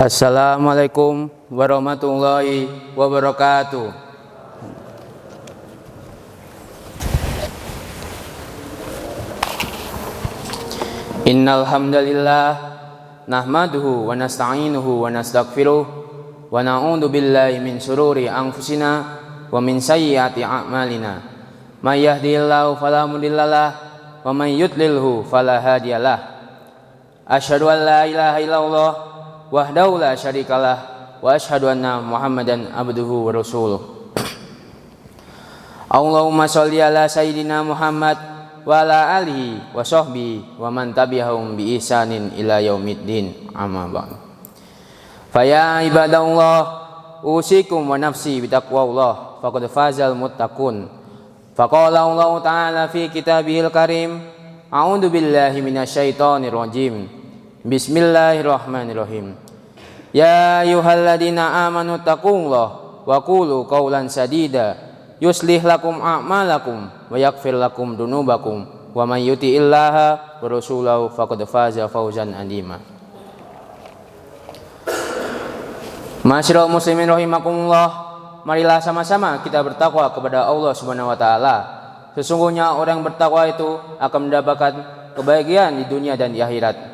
Assalamualaikum warahmatullahi wabarakatuh. Innal hamdalillah nahmaduhu wa nasta'inuhu wa nastaghfiruh wa na'udzu billahi min shururi anfusina wa min sayyiati a'malina. May yahdihillahu fala mudhillalah wa may yudlilhu fala hadiyalah. Asyhadu an la ilaha illallah wahdahu la syarikalah wa asyhadu anna Muhammadan abduhu wa rasuluh. Allahumma sholli ala sayyidina Muhammad wa ala alihi wa sahbihi wa man tabi'ahum bi ihsanin ila yaumiddin, amma ba'd. Fa ya ibadallah, usikum wa nafsi bi taqwallah faqad fazal muttaqun. Faqala Allah ta'ala fi kitabihil karim, a'udzu billahi minasyaitonir rajim. Bismillahirrahmanirrahim. Ya ayyuhalladzina amanu taqullaha wa qulu qawlan sadida yuslih lakum a'malakum wa yaghfir lakum dunubakum wa may yuti'illaha wa rasulahu faqad faza fawzan 'azima. Ma'asyiral muslimin rahimakumullah, marilah sama-sama kita bertakwa kepada Allah Subhanahu wa taala. Sesungguhnya orang bertakwa itu akan mendapatkan kebahagiaan di dunia dan di akhirat.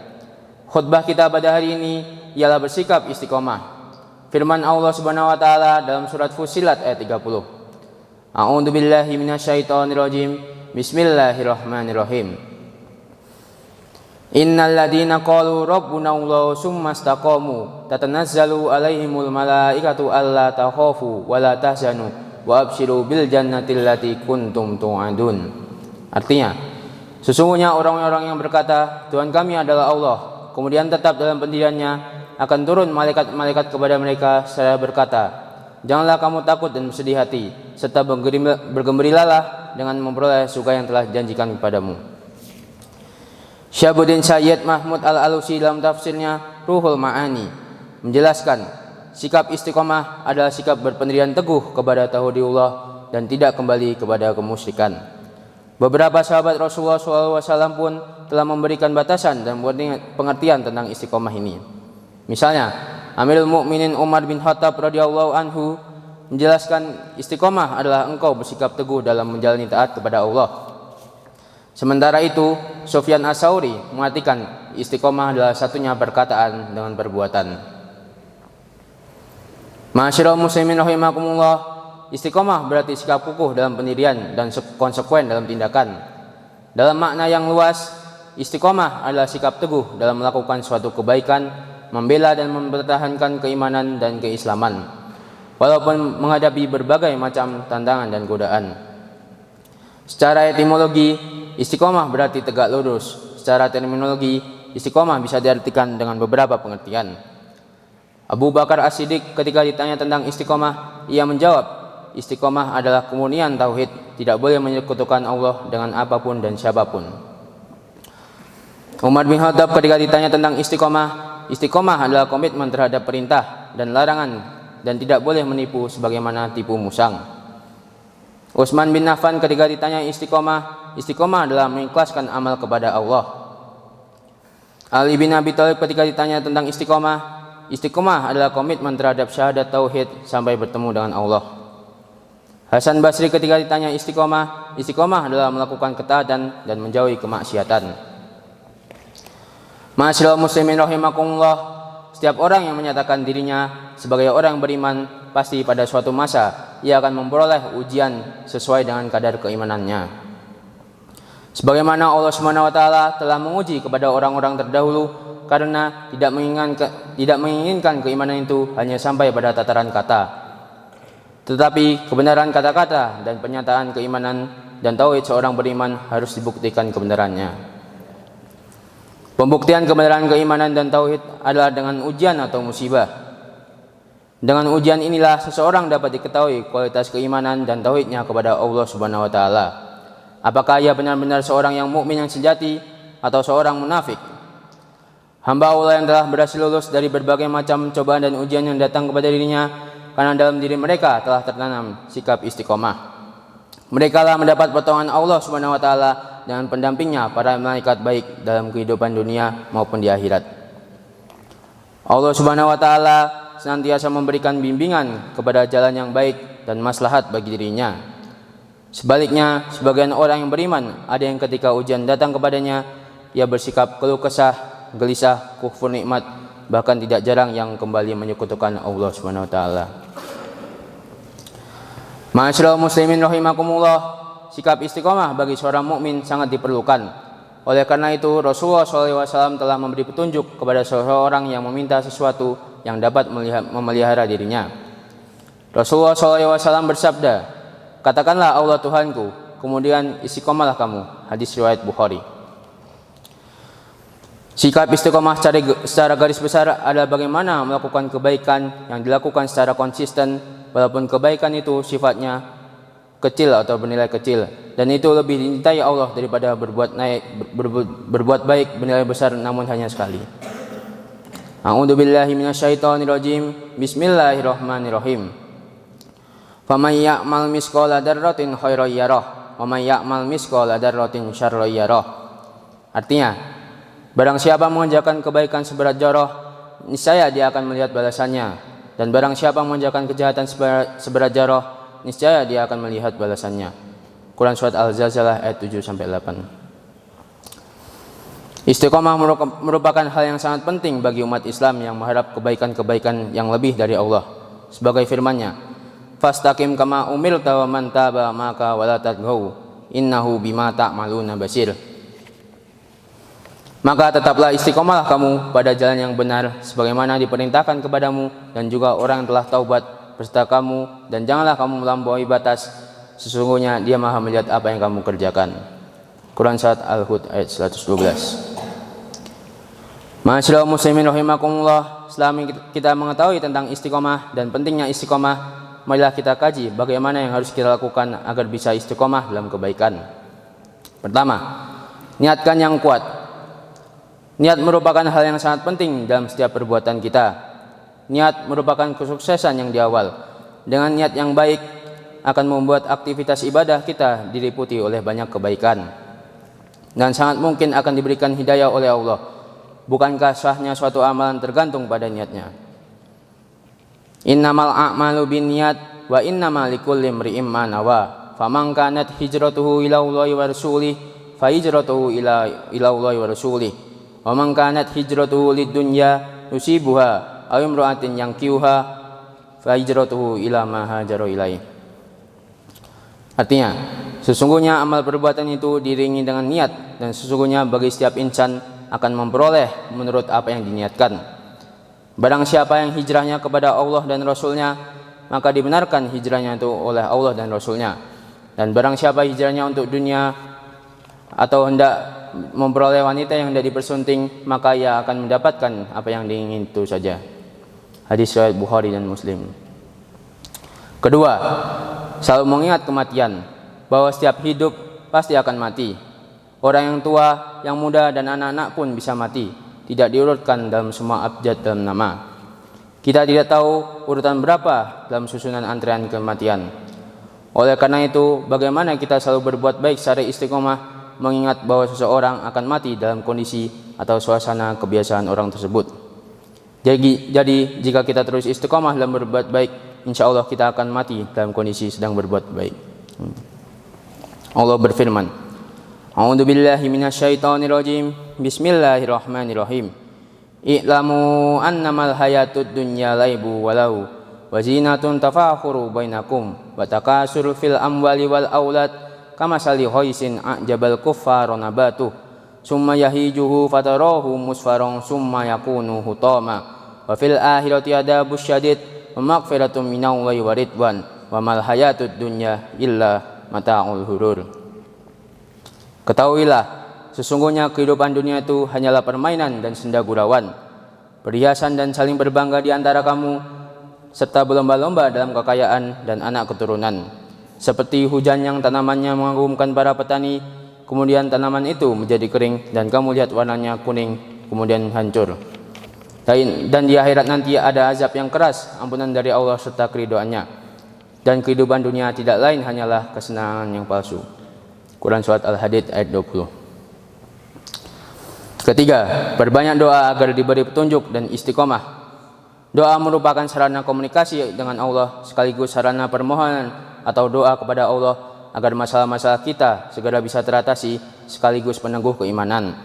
Khutbah kita pada hari ini ialah bersikap istiqomah. Firman Allah Subhanahu wa taala dalam surat Fussilat ayat 30. A'udzu billahi minasyaitonir rajim. Bismillahirrahmanirrahim. Innal ladzina qalu rabbuna Allah tsumma istaqamu tatanazzalu alaihimul malaikatu alla takhafu wa la tahzanu wa abshiru bil jannati allati kuntum tu'adun. Artinya, sesungguhnya orang-orang yang berkata, Tuhan kami adalah Allah, kemudian tetap dalam pendiriannya, akan turun malaikat-malaikat kepada mereka seraya berkata, janganlah kamu takut dan bersedih hati, serta bergembiralah dengan memperoleh surga yang telah dijanjikan kepadamu. Syahabuddin Sayyid Mahmud Al-Alusi dalam tafsirnya Ruhul Ma'ani menjelaskan, sikap istiqomah adalah sikap berpendirian teguh kepada tauhidullah dan tidak kembali kepada kemusyrikan. Beberapa sahabat Rasulullah SAW pun telah memberikan batasan dan pengertian tentang istiqomah ini. Misalnya, Amirul Mukminin Umar bin Khattab radhiyallahu anhu menjelaskan istiqomah adalah engkau bersikap teguh dalam menjalani taat kepada Allah. Sementara itu, Sufyan Ats-Tsauri mengartikan istiqomah adalah satunya perkataan dengan perbuatan. Ma'asyiral muslimin rahimakumullah, istiqomah berarti sikap kukuh dalam pendirian dan konsekuen dalam tindakan. Dalam makna yang luas, istiqomah adalah sikap teguh dalam melakukan suatu kebaikan, membela dan mempertahankan keimanan dan keislaman, walaupun menghadapi berbagai macam tantangan dan godaan. Secara etimologi, istiqomah berarti tegak lurus. Secara terminologi, istiqomah bisa diartikan dengan beberapa pengertian. Abu Bakar As-Siddiq ketika ditanya tentang istiqomah, ia menjawab, istiqomah adalah kemurnian tauhid, tidak boleh menyekutukan Allah dengan apapun dan siapapun. Umar bin Khattab ketika ditanya tentang istiqomah adalah komitmen terhadap perintah dan larangan dan tidak boleh menipu sebagaimana tipu musang. Utsman bin Affan ketika ditanya istiqomah adalah mengikhlaskan amal kepada Allah. Ali bin Abi Thalib ketika ditanya tentang istiqomah adalah komitmen terhadap syahadat tauhid sampai bertemu dengan Allah. Hasan Basri ketika ditanya istiqomah adalah melakukan ketaatan dan menjauhi kemaksiatan. Ma'asyiral muslimin rahimakumullah, setiap orang yang menyatakan dirinya sebagai orang beriman, pasti pada suatu masa ia akan memperoleh ujian sesuai dengan kadar keimanannya. Sebagaimana Allah Subhanahu wa taala telah menguji kepada orang-orang terdahulu karena tidak menginginkan keimanan itu hanya sampai pada tataran kata, tetapi kebenaran kata-kata dan pernyataan keimanan dan tauhid seorang beriman harus dibuktikan kebenarannya. Pembuktian kebenaran keimanan dan tauhid adalah dengan ujian atau musibah. Dengan ujian inilah seseorang dapat diketahui kualitas keimanan dan tauhidnya kepada Allah Subhanahu wa taala. Apakah ia benar-benar seorang yang mukmin yang sejati atau seorang munafik? Hamba Allah yang telah berhasil lulus dari berbagai macam cobaan dan ujian yang datang kepada dirinya karena dalam diri mereka telah tertanam sikap istiqomah. Mereka lah mendapat pertolongan Allah Subhanahu wa taala dengan pendampingnya para malaikat baik dalam kehidupan dunia maupun di akhirat. Allah Subhanahu wa taala senantiasa memberikan bimbingan kepada jalan yang baik dan maslahat bagi dirinya. Sebaliknya, sebagian orang yang beriman ada yang ketika ujian datang kepadanya, ia bersikap keluh kesah, gelisah, kufur nikmat, bahkan tidak jarang yang kembali menyekutukan Allah Subhanahu wa taala. Ma'asyiral muslimin rahimakumullah, sikap istiqomah bagi seorang mukmin sangat diperlukan. Oleh karena itu, Rasulullah SAW telah memberi petunjuk kepada seseorang yang meminta sesuatu yang dapat memelihara dirinya. Rasulullah SAW bersabda, "Katakanlah Allah Tuhanku, kemudian istiqomahlah kamu." Hadis riwayat Bukhari. Sikap istiqomah secara garis besar adalah bagaimana melakukan kebaikan yang dilakukan secara konsisten, walaupun kebaikan itu sifatnya kecil atau bernilai kecil, dan itu lebih dicintai Allah daripada berbuat baik bernilai besar namun hanya sekali. A'udzubillahi minasyaitonirrajim. Bismillahirrahmanirrahim. Faman ya'mal misqala dzarratin khairan yarah wa man ya'mal misqala dzarratin syarran yarah. Artinya, barang siapa mengerjakan kebaikan seberat zarah, niscaya dia akan melihat balasannya, dan barang siapa mengerjakan kejahatan seberat zarah, niscaya dia akan melihat balasannya. Quran surat Al-Zalzalah ayat 7-8. Istiqomah merupakan hal yang sangat penting bagi umat Islam yang mengharap kebaikan-kebaikan yang lebih dari Allah. Sebagai firman-Nya, "Fastaqim kama umirta wa man taba maka wala tadghaw innahu bima ta'maluna basir." Maka tetaplah istiqomahlah kamu pada jalan yang benar sebagaimana diperintahkan kepadamu, dan juga orang yang telah taubat beserta kamu, dan janganlah kamu melampaui batas, sesungguhnya dia maha melihat apa yang kamu kerjakan. Quran surat Al-Hud ayat 112. Ma'asyiral muslimin rahimakumullah, selama kita mengetahui tentang istiqomah dan pentingnya istiqomah, marilah kita kaji bagaimana yang harus kita lakukan agar bisa istiqomah dalam kebaikan. Pertama, niatkan yang kuat. Niat merupakan hal yang sangat penting dalam setiap perbuatan kita. Niat merupakan kesuksesan yang di awal. Dengan niat yang baik akan membuat aktivitas ibadah kita diliputi oleh banyak kebaikan, dan sangat mungkin akan diberikan hidayah oleh Allah. Bukankah sahnya suatu amalan tergantung pada niatnya? Innamal a'malu binniyat wa innamal likulli imri'in ma nawa. Faman kanat hijratuhu ila Allahi wa rasulih fa hijratuhu ila Allahi wa rasulih. Wa man kanat hijratuhu lid-dunya yusibuha aw imra'atin yankihuha fa hijratuhu ila ma hajara ilaih. Artinya, sesungguhnya amal perbuatan itu diiringi dengan niat, dan sesungguhnya bagi setiap insan akan memperoleh menurut apa yang diniatkan. Barang siapa yang hijrahnya kepada Allah dan Rasulnya, maka dibenarkan hijrahnya itu oleh Allah dan Rasulnya. Dan barang siapa hijrahnya untuk dunia atau hendak memperoleh wanita yang hendak dipersunting, maka ia akan mendapatkan apa yang diingin itu saja. Hadis riwayat Bukhari dan Muslim. Kedua, selalu mengingat kematian, bahwa setiap hidup pasti akan mati. Orang yang tua, yang muda, dan anak-anak pun bisa mati, tidak diurutkan dalam semua abjad dalam nama. Kita tidak tahu urutan berapa dalam susunan antrean kematian. Oleh karena itu, bagaimana kita selalu berbuat baik secara istiqomah, mengingat bahwa seseorang akan mati dalam kondisi atau suasana kebiasaan orang tersebut. Jadi jika kita terus istiqomah dalam berbuat baik, insya Allah kita akan mati dalam kondisi sedang berbuat baik. Allah berfirman, "A'udzubillahi minasyaitonirrajim. Bismillahirrahmanirrahim. I'lamu annamal hayatud dunya laibu walau wa zinatun tafakhuru bainakum wa takasur fil amwali wal aulad kamasali ghaisin a'jabal kuffara nabatuh summa yahijuhu fatarahu musfaron summa yakunu hutama wa fil akhirati adabus syadid wa maghfiratun minallahi wa ridwan wa mal hayatud dunya illa mata'ul hurur." Ketahuilah, sesungguhnya kehidupan dunia itu hanyalah permainan dan senda gurauan, perhiasan dan saling berbangga di antara kamu, serta berlomba-lomba dalam kekayaan dan anak keturunan. Seperti hujan yang tanamannya mengagumkan para petani, kemudian tanaman itu menjadi kering dan kamu lihat warnanya kuning, kemudian hancur. Dan di akhirat nanti ada azab yang keras, ampunan dari Allah serta keridhoannya. Dan kehidupan dunia tidak lain hanyalah kesenangan yang palsu. Quran surat Al-Hadid ayat 20. Ketiga, perbanyak doa agar diberi petunjuk dan istiqomah. Doa merupakan sarana komunikasi dengan Allah sekaligus sarana permohonan atau doa kepada Allah agar masalah-masalah kita segera bisa teratasi sekaligus peneguh keimanan.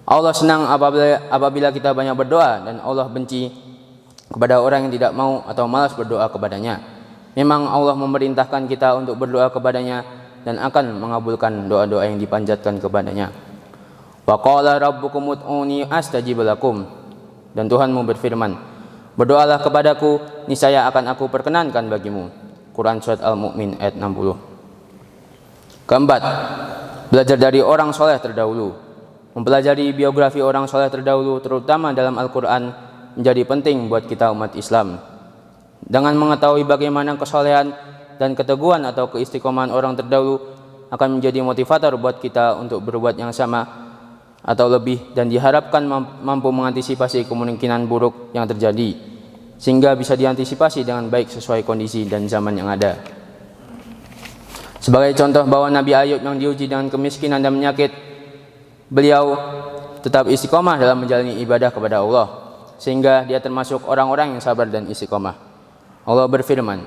Allah senang apabila kita banyak berdoa dan Allah benci kepada orang yang tidak mau atau malas berdoa kepadanya. Memang Allah memerintahkan kita untuk berdoa kepadanya dan akan mengabulkan doa-doa yang dipanjatkan kepadanya. Wa qala rabbukum ud'uni astajib lakum. Dan Tuhanmu berfirman, berdoalah kepadaku, niscaya akan aku perkenankan bagimu. Quran Surat Al-Mu'min ayat 60. Keempat, belajar dari orang soleh terdahulu. Mempelajari biografi orang soleh terdahulu, terutama dalam Al-Quran, menjadi penting buat kita umat Islam. Dengan mengetahui bagaimana kesolehan dan keteguhan atau keistiqomahan orang terdahulu akan menjadi motivator buat kita untuk berbuat yang sama atau lebih, dan diharapkan mampu mengantisipasi kemungkinan buruk yang terjadi sehingga bisa diantisipasi dengan baik sesuai kondisi dan zaman yang ada. Sebagai contoh bahwa Nabi Ayub yang diuji dengan kemiskinan dan penyakit, beliau tetap istiqomah dalam menjalani ibadah kepada Allah sehingga dia termasuk orang-orang yang sabar dan istiqomah. Allah berfirman,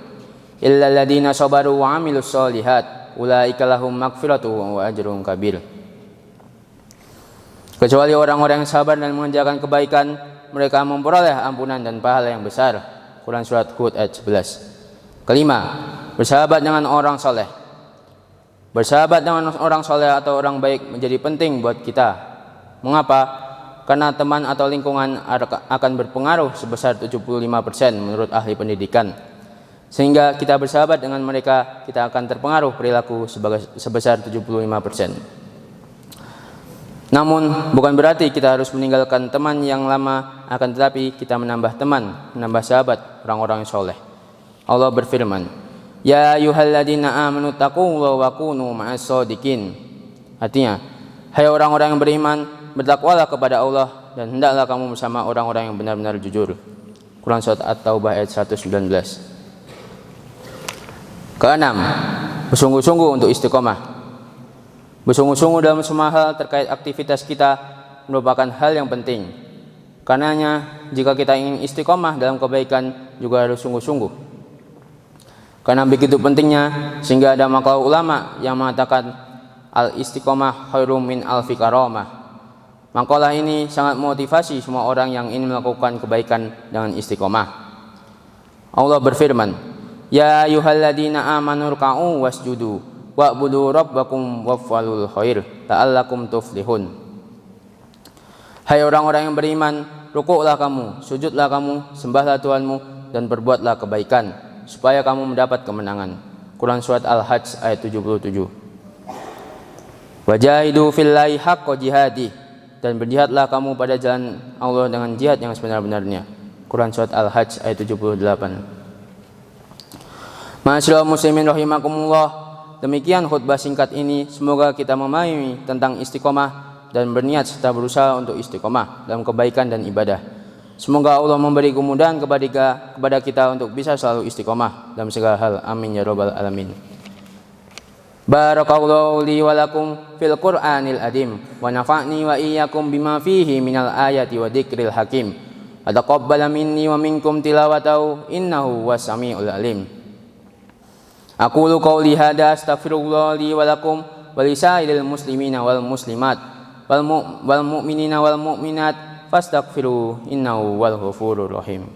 illal ladzina sabaru wa amilus solihat ulaika lahum maghfiratuh wa ajrun kabir. Kecuali orang-orang yang sabar dan mengerjakan kebaikan, mereka memperoleh ampunan dan pahala yang besar. Quran Surat Hud ayat 11. Kelima, bersahabat dengan orang soleh. Bersahabat dengan orang soleh atau orang baik menjadi penting buat kita. Mengapa? Karena teman atau lingkungan akan berpengaruh sebesar 75% menurut ahli pendidikan. Sehingga kita bersahabat dengan mereka, kita akan terpengaruh perilaku sebesar 75%. Namun bukan berarti kita harus meninggalkan teman yang lama, akan tetapi kita menambah teman, menambah sahabat orang-orang yang soleh. Allah berfirman, ya ayyuhalladzina amanu taqullaha wa kunu ma'as shodiqin. Artinya, hai orang-orang yang beriman, bertakwalah kepada Allah dan hendaklah kamu bersama orang-orang yang benar-benar jujur. Quran Surat At-Taubah ayat 119. Keenam, bersungguh-sungguh untuk istiqomah. Bersungguh-sungguh dalam semua hal terkait aktivitas kita merupakan hal yang penting. Karenanya, jika kita ingin istiqomah dalam kebaikan, juga harus sungguh-sungguh. Karena begitu pentingnya, sehingga ada makalah ulama yang mengatakan al-istiqomah khairum min alfi karamah. Makalah ini sangat motivasi semua orang yang ingin melakukan kebaikan dengan istiqomah. Allah berfirman, ya ayyuhalladzina amanu ruk'u wasjudu wa'budu rabbakum waf'alul khair la'allakum tuflihun. Hai orang-orang yang beriman, rukuklah kamu, sujudlah kamu, sembahlah Tuhanmu dan berbuatlah kebaikan supaya kamu mendapat kemenangan. Quran Surat Al-Hajj ayat 77. Wajahidu fillahi haqqa jihadi, dan berjihadlah kamu pada jalan Allah dengan jihad yang sebenar-benarnya. Quran Surat Al-Hajj ayat 78. Ma'asyiral muslimin rahimakumullah. Demikian khutbah singkat ini, semoga kita memahami tentang istiqomah dan berniat serta berusaha untuk istiqomah dalam kebaikan dan ibadah. Semoga Allah memberi kemudahan kepada kita untuk bisa selalu istiqomah dalam segala hal. Amin ya rabbal alamin. Barakallahu li wa lakum fil Qur'anil adim wa nafa'ni wa iyyakum bima fihi minal ayati wa dzikril hakim. Taqabbal minni wa minkum tilawatahu innahu was-sami'ul alim. Aqulu qawli hadza astaghfirullah li wa lakum wa lisairil muslimina wal muslimat wal mu'minina wal mu'minat fastaghfiru innahu wal ghafurur rahim.